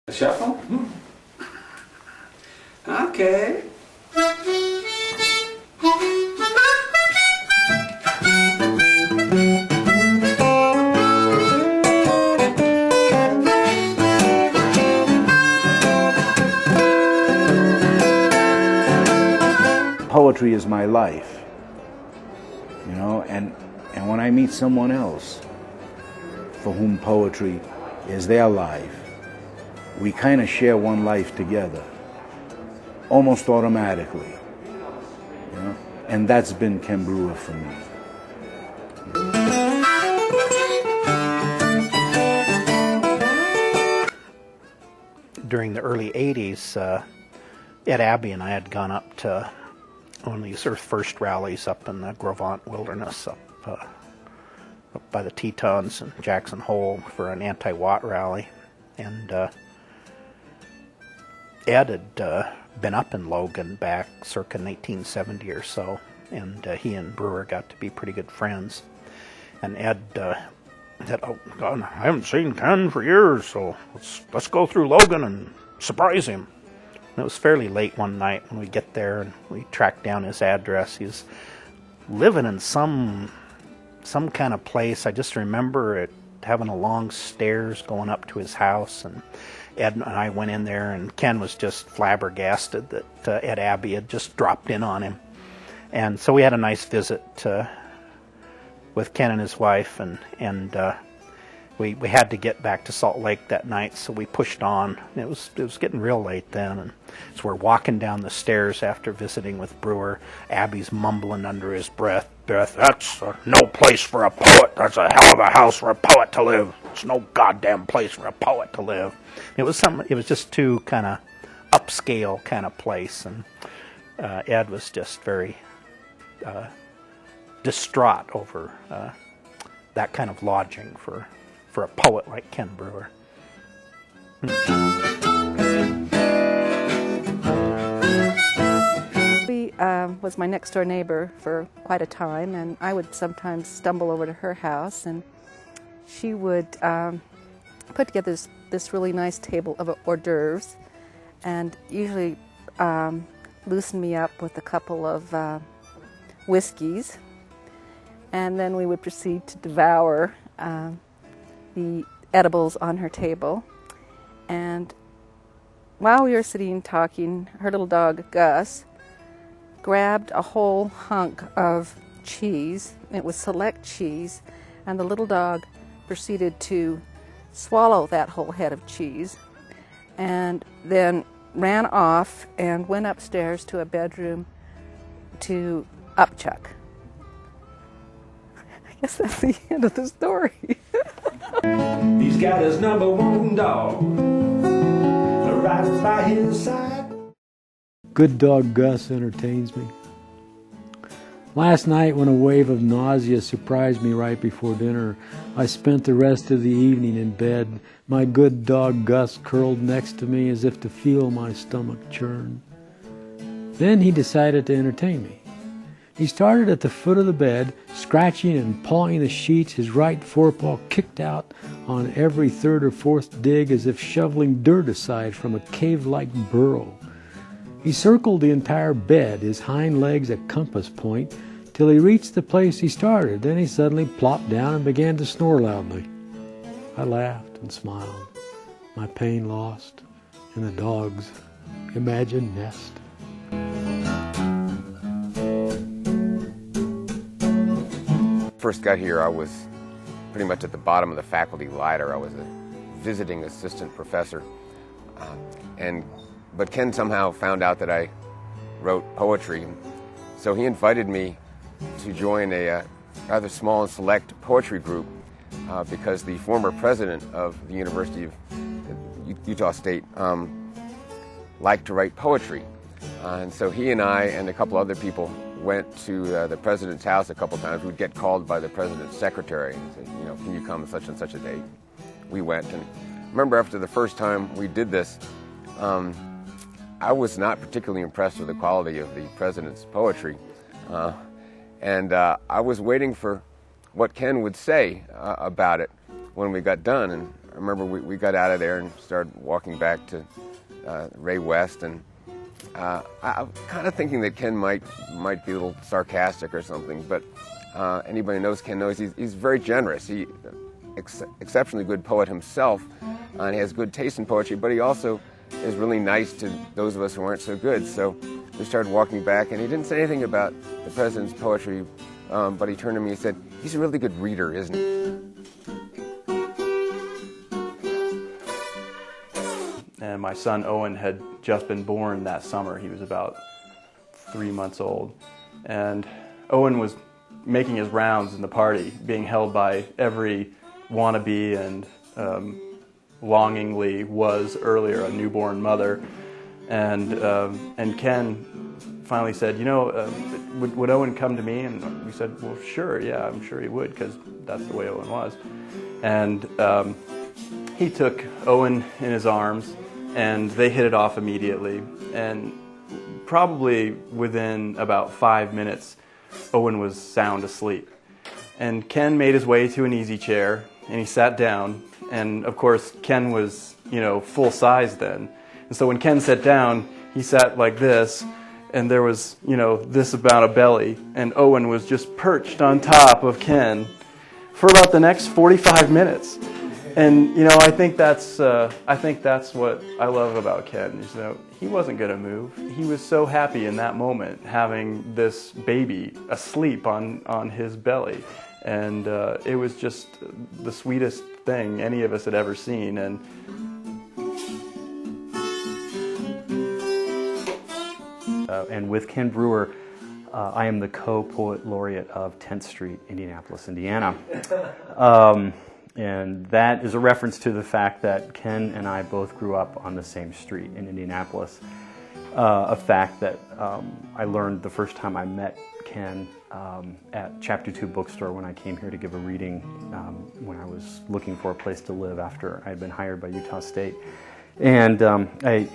Shuffle? Okay. Poetry is my life, you know, and when I meet someone else for whom poetry is their life, we kind of share one life together, almost automatically, you know, and that's been Ken Brewer for me. During the early 80s, Ed Abbey and I had gone up to one of these first rallies up in the Grovant Wilderness, up by the Tetons and Jackson Hole for an anti-Watt rally. And Ed had been up in Logan back circa 1970 or so, and he and Brewer got to be pretty good friends. And Ed said, "Oh God, I haven't seen Ken for years, so let's go through Logan and surprise him." And it was fairly late one night when we get there, and we tracked down his address. He's living in some kind of place. I just remember it having a long stairs going up to his house, and Ed and I went in there, and Ken was just flabbergasted that Ed Abbey had just dropped in on him. And so we had a nice visit with Ken and his wife, and we had to get back to Salt Lake that night, so we pushed on. It was getting real late then, and so we're walking down the stairs after visiting with Brewer. Abbey's mumbling under his breath, "That's no place for a poet. That's a hell of a house for a poet to live. It's no goddamn place for a poet to live." It was just too kind of upscale kind of place, and Ed was just very distraught over that kind of lodging for a poet like Ken Brewer. She was my next door neighbor for quite a time, and I would sometimes stumble over to her house, and she would put together this really nice table of hors d'oeuvres, and usually loosen me up with a couple of whiskeys, and then we would proceed to devour the edibles on her table. And while we were sitting talking, her little dog Gus grabbed a whole hunk of cheese. It was select cheese, and the little dog proceeded to swallow that whole head of cheese, and then ran off and went upstairs to a bedroom to upchuck. I guess that's the end of the story. He's got his number one dog right by his side. Good dog Gus entertains me. Last night, when a wave of nausea surprised me right before dinner, I spent the rest of the evening in bed, my good dog Gus curled next to me as if to feel my stomach churn. Then he decided to entertain me. He started at the foot of the bed, scratching and pawing the sheets, his right forepaw kicked out on every third or fourth dig as if shoveling dirt aside from a cave-like burrow. He circled the entire bed, his hind legs at compass point, till he reached the place he started. Then he suddenly plopped down and began to snore loudly. I laughed and smiled, my pain lost in the dog's imagined nest. First got here, I was pretty much at the bottom of the faculty ladder. I was a visiting assistant professor, but Ken somehow found out that I wrote poetry, so he invited me to join a rather small and select poetry group because the former president of the University of Utah State liked to write poetry, and so he and I and a couple other people went to the president's house a couple times. We'd get called by the president's secretary and say, "Can you come such and such a date?" We went, and I remember after the first time we did this, I was not particularly impressed with the quality of the president's poetry, and I was waiting for what Ken would say about it when we got done, and remember we got out of there and started walking back to Ray West, and I'm kind of thinking that Ken might be a little sarcastic or something, but anybody who knows Ken knows he's very generous. He exceptionally good poet himself, and he has good taste in poetry, but he also is really nice to those of us who aren't so good. So we started walking back, and he didn't say anything about the president's poetry, but he turned to me and said, "He's a really good reader, isn't he?" And my son Owen had just been born that summer. He was about 3 months old. And Owen was making his rounds in the party, being held by every wannabe and longingly was earlier a newborn mother. And Ken finally said, would Owen come to me? And we said, well, sure, yeah, I'm sure he would, because that's the way Owen was. And he took Owen in his arms, and they hit it off immediately. And probably within about 5 minutes, Owen was sound asleep. And Ken made his way to an easy chair, and he sat down. And of course, Ken was, full size then. And so when Ken sat down, he sat like this, and there was, this amount of belly, and Owen was just perched on top of Ken for about the next 45 minutes. And I think that's what I love about Ken. He wasn't going to move. He was so happy in that moment having this baby asleep on his belly, and it was just the sweetest thing any of us had ever seen. And with Ken Brewer, I am the co-poet laureate of 10th Street, Indianapolis, Indiana. And that is a reference to the fact that Ken and I both grew up on the same street in Indianapolis. A fact that I learned the first time I met Ken at Chapter 2 bookstore when I came here to give a reading when I was looking for a place to live after I had been hired by Utah State. And I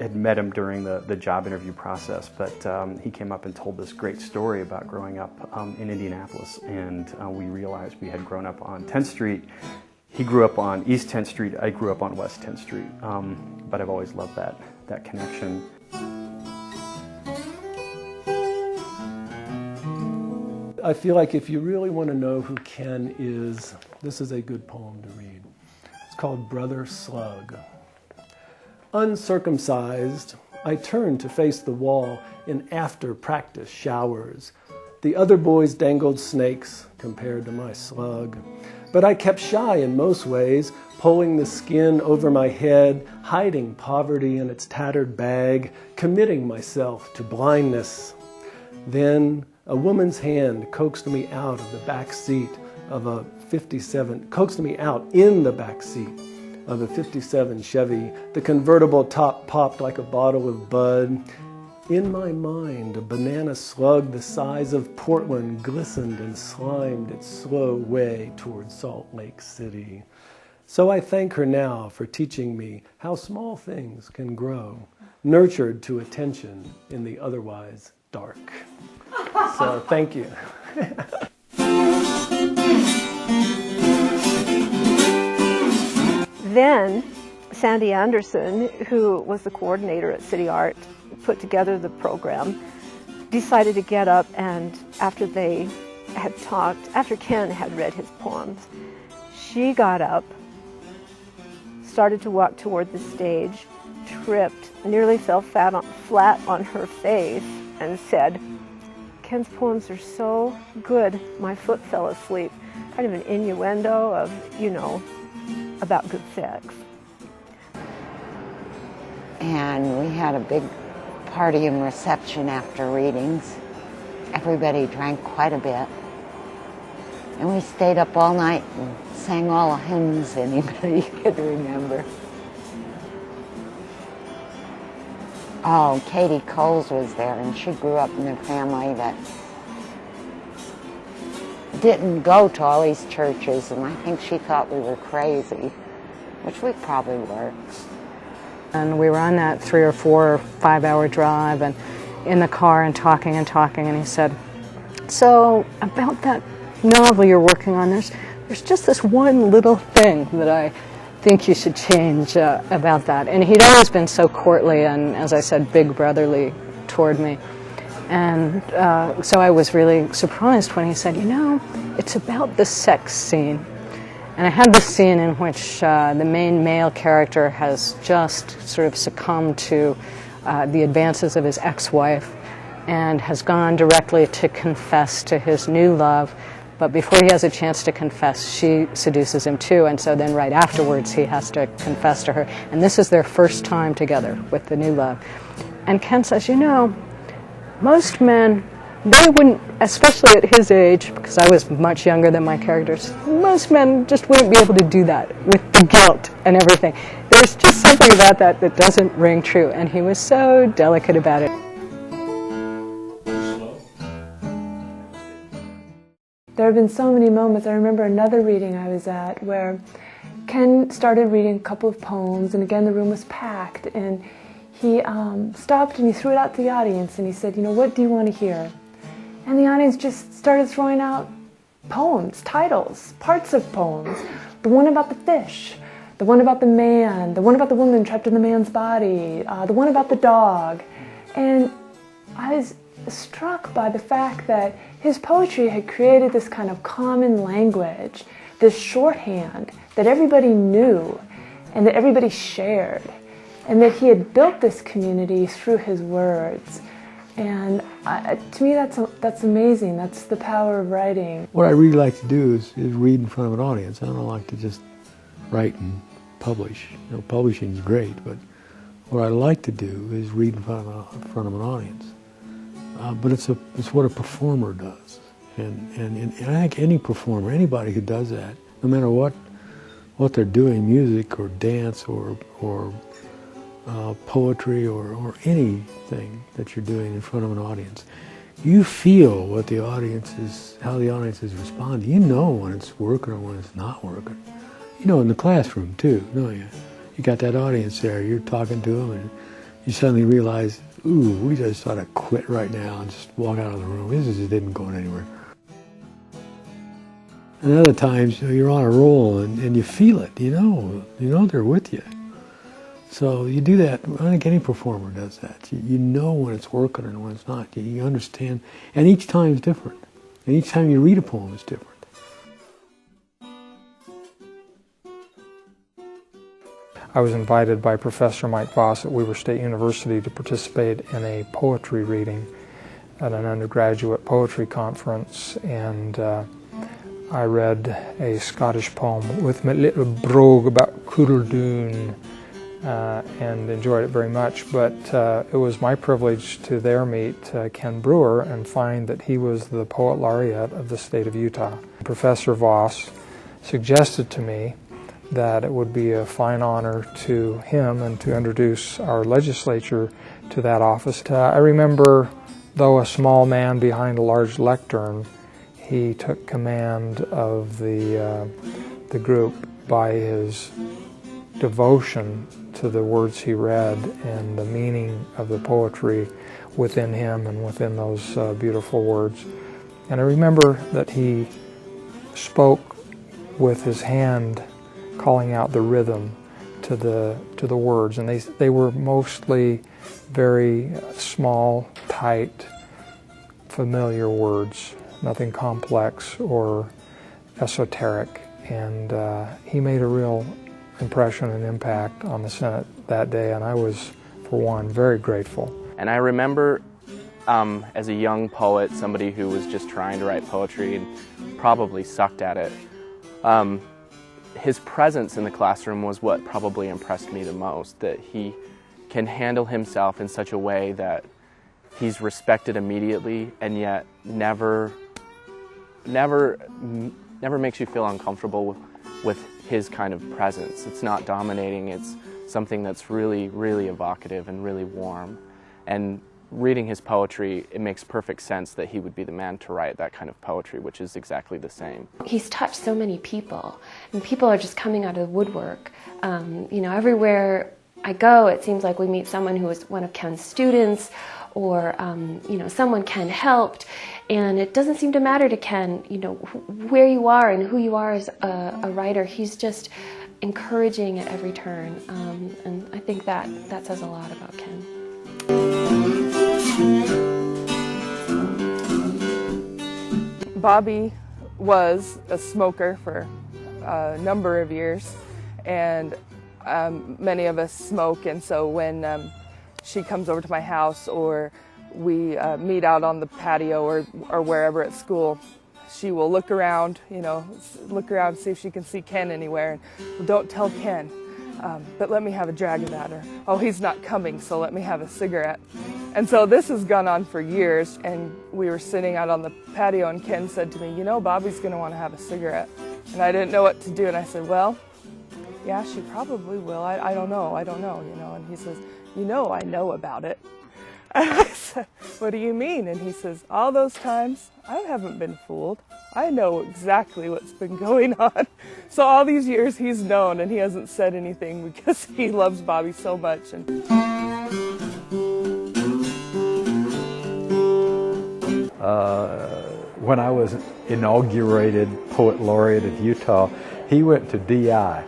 had met him during the job interview process, but he came up and told this great story about growing up in Indianapolis, and we realized we had grown up on 10th Street. He grew up on East 10th Street, I grew up on West 10th Street, but I've always loved that connection. I feel like if you really want to know who Ken is, this is a good poem to read. It's called Brother Slug. Uncircumcised, I turned to face the wall in after-practice showers. The other boys dangled snakes compared to my slug. But I kept shy in most ways, pulling the skin over my head, hiding poverty in its tattered bag, committing myself to blindness. Then a woman's hand coaxed me out of the back seat of a 57, coaxed me out in the back seat of a 57 Chevy. The convertible top popped like a bottle of Bud. In my mind, a banana slug the size of Portland glistened and slimed its slow way toward Salt Lake City. So I thank her now for teaching me how small things can grow, nurtured to attention in the otherwise dark. So thank you. Then Sandy Anderson, who was the coordinator at City Art, put together the program, decided to get up, and after they had talked, after Ken had read his poems, she got up, started to walk toward the stage, tripped, nearly fell flat on her face, and said, "Ken's poems are so good, my foot fell asleep." Kind of an innuendo of, about good sex. And we had a big party and reception after readings. Everybody drank quite a bit. And we stayed up all night and sang all the hymns anybody could remember. Oh, Katie Coles was there, and she grew up in a family that didn't go to all these churches, and I think she thought we were crazy, which we probably were. And we were on that 3 or 4 or 5 hour drive and in the car and talking, and he said, "So about that novel you're working on, there's just this one little thing that think you should change about that? And he'd always been so courtly and, as I said, big brotherly toward me. And so I was really surprised when he said, you know, it's about the sex scene. And I had this scene in which the main male character has just sort of succumbed to the advances of his ex-wife and has gone directly to confess to his new love. But before he has a chance to confess, she seduces him too, and so then right afterwards he has to confess to her. And this is their first time together with the new love. And Ken says, you know, most men, they wouldn't, especially at his age, because I was much younger than my characters, most men just wouldn't be able to do that with the guilt and everything. There's just something about that that doesn't ring true, and he was so delicate about it. There have been so many moments. I remember another reading I was at where Ken started reading a couple of poems, and again the room was packed, and he stopped and he threw it out to the audience and he said, you know, what do you want to hear? And the audience just started throwing out poems, titles, parts of poems. The one about the fish, the one about the man, the one about the woman trapped in the man's body, the one about the dog. And I was struck by the fact that his poetry had created this kind of common language, this shorthand that everybody knew and that everybody shared, and that he had built this community through his words. And to me that's amazing. That's the power of writing. What I really like to do is read in front of an audience. I don't like to just write and publish. You know, publishing is great, but what I like to do is read in front of an audience. But it's what a performer does, and I think any performer, anybody who does that, no matter what they're doing, music or dance or poetry or anything that you're doing in front of an audience, you feel what the audience is, how the audience is responding. You know when it's working or when it's not working. You know in the classroom too, don't you? You got that audience there, you're talking to them, and you suddenly realize, ooh, we just ought to quit right now and just walk out of the room. This just isn't going anywhere. And other times you're on a roll and you feel it, you know they're with you. So you do that. I think any performer does that. You know when it's working and when it's not. You understand, and each time is different. And each time you read a poem is different. I was invited by Professor Mike Voss at Weber State University to participate in a poetry reading at an undergraduate poetry conference, and I read a Scottish poem, With My Little Brogue, about Coodledoon, and enjoyed it very much. But it was my privilege to there meet Ken Brewer and find that he was the Poet Laureate of the state of Utah. Professor Voss suggested to me that it would be a fine honor to him and to introduce our legislature to that office. I remember, though a small man behind a large lectern, he took command of the group by his devotion to the words he read and the meaning of the poetry within him and within those beautiful words. And I remember that he spoke with his hand, calling out the rhythm to the words, and they were mostly very small, tight, familiar words, nothing complex or esoteric. And he made a real impression and impact on the Senate that day, and I was, for one, very grateful. And I remember as a young poet, somebody who was just trying to write poetry and probably sucked at it, his presence in the classroom was what probably impressed me the most, that he can handle himself in such a way that he's respected immediately and yet never makes you feel uncomfortable with his kind of presence. It's not dominating, it's something that's really, really evocative and really warm. And reading his poetry, it makes perfect sense that he would be the man to write that kind of poetry, which is exactly the same. He's touched so many people, and people are just coming out of the woodwork. You know, everywhere I go, it seems like we meet someone who was one of Ken's students, or you know, someone Ken helped, and it doesn't seem to matter to Ken, you know, where you are and who you are as a writer. He's just encouraging at every turn, and I think that says a lot about Ken. Bobby was a smoker for a number of years, and many of us smoke, and so when she comes over to my house or we meet out on the patio or wherever at school, she will look around, look around, see if she can see Ken anywhere. And, well, don't tell Ken, but let me have a drag of that. Or, oh, he's not coming, so let me have a cigarette. And so this has gone on for years, and we were sitting out on the patio, and Ken said to me, Bobby's going to want to have a cigarette. And I didn't know what to do, and I said, well, yeah, she probably will. I don't know, And he says, I know about it. And I said, what do you mean? And he says, all those times, I haven't been fooled. I know exactly what's been going on. So all these years he's known, and he hasn't said anything because he loves Bobby so much. And when I was inaugurated Poet Laureate of Utah, he went to DI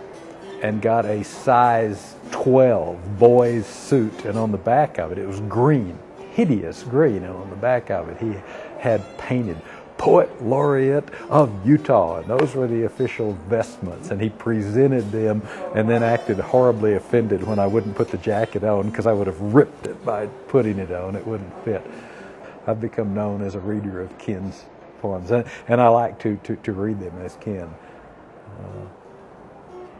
and got a size 12 boy's suit, and on the back of it, it was green, hideous green, and on the back of it he had painted Poet Laureate of Utah, and those were the official vestments, and he presented them and then acted horribly offended when I wouldn't put the jacket on, because I would have ripped it by putting it on. It wouldn't fit. I've become known as a reader of Ken's poems, and I like to read them as Ken.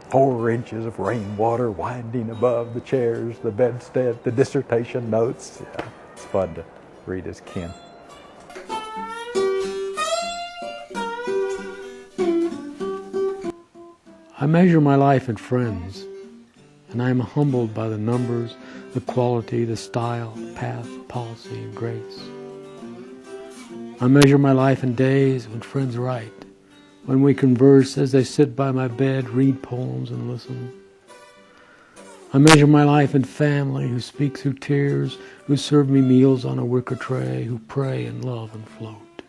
4 inches of rainwater winding above the chairs, the bedstead, the dissertation notes. Yeah, it's fun to read as Ken. I measure my life in friends, and I am humbled by the numbers, the quality, the style, path, policy, and grace. I measure my life in days when friends write, when we converse as they sit by my bed, read poems, and listen. I measure my life in family who speak through tears, who serve me meals on a wicker tray, who pray and love and float.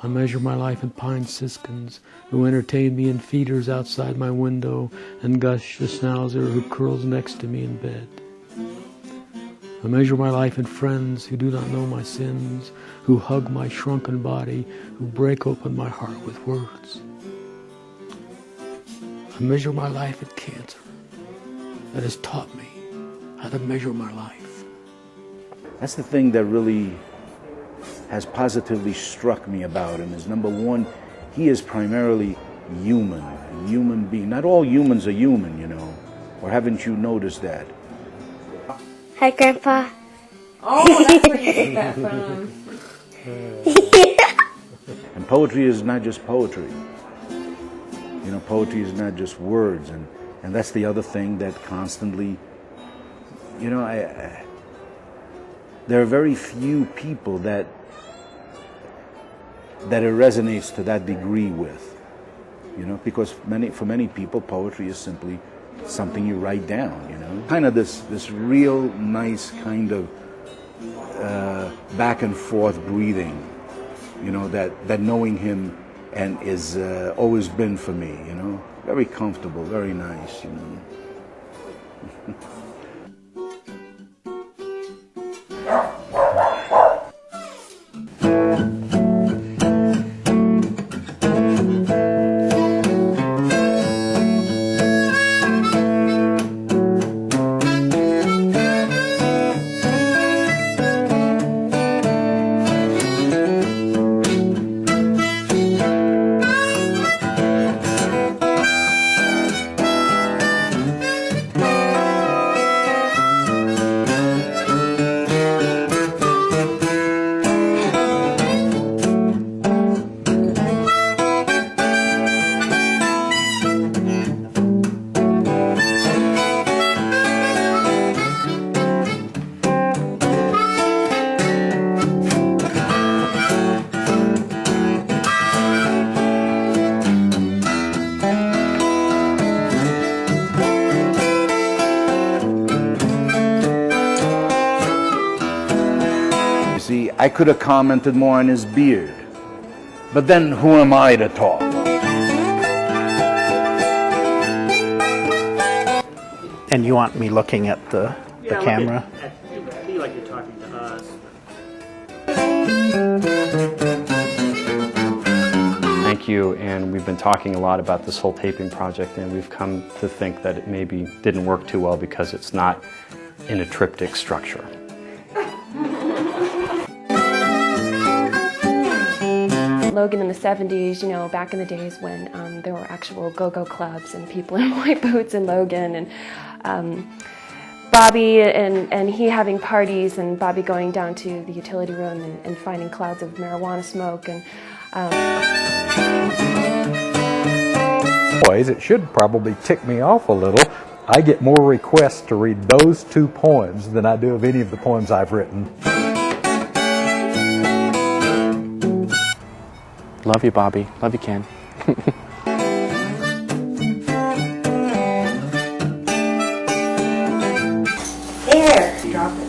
I measure my life in pine siskins who entertain me in feeders outside my window, and Gush the schnauzer who curls next to me in bed. I measure my life in friends who do not know my sins, who hug my shrunken body, who break open my heart with words. I measure my life in cancer that has taught me how to measure my life. That's the thing that really has positively struck me about him is, number one, he is primarily human, a human being. Not all humans are human, or haven't you noticed that? Hi, Grandpa. Oh, that's where you get that from. And poetry is not just poetry. Poetry is not just words, and that's the other thing that constantly, there are very few people that it resonates to that degree with, because for many people, poetry is simply something you write down, Kind of this real nice kind of back and forth breathing, that knowing him and is always been for me, Very comfortable, very nice, I could have commented more on his beard, but then who am I to talk? And you want me looking at the camera? Be like you're talking to us. Thank you, and we've been talking a lot about this whole taping project, and we've come to think that it maybe didn't work too well because it's not in a triptych structure. Logan in the 70s, you know, back in the days when there were actual go-go clubs and people in white boots in Logan, and Bobby and he having parties, and Bobby going down to the utility room and finding clouds of marijuana smoke. And Boys, it should probably tick me off a little. I get more requests to read those 2 poems than I do of any of the poems I've written. Love you, Bobby. Love you, Ken. There. Drop it.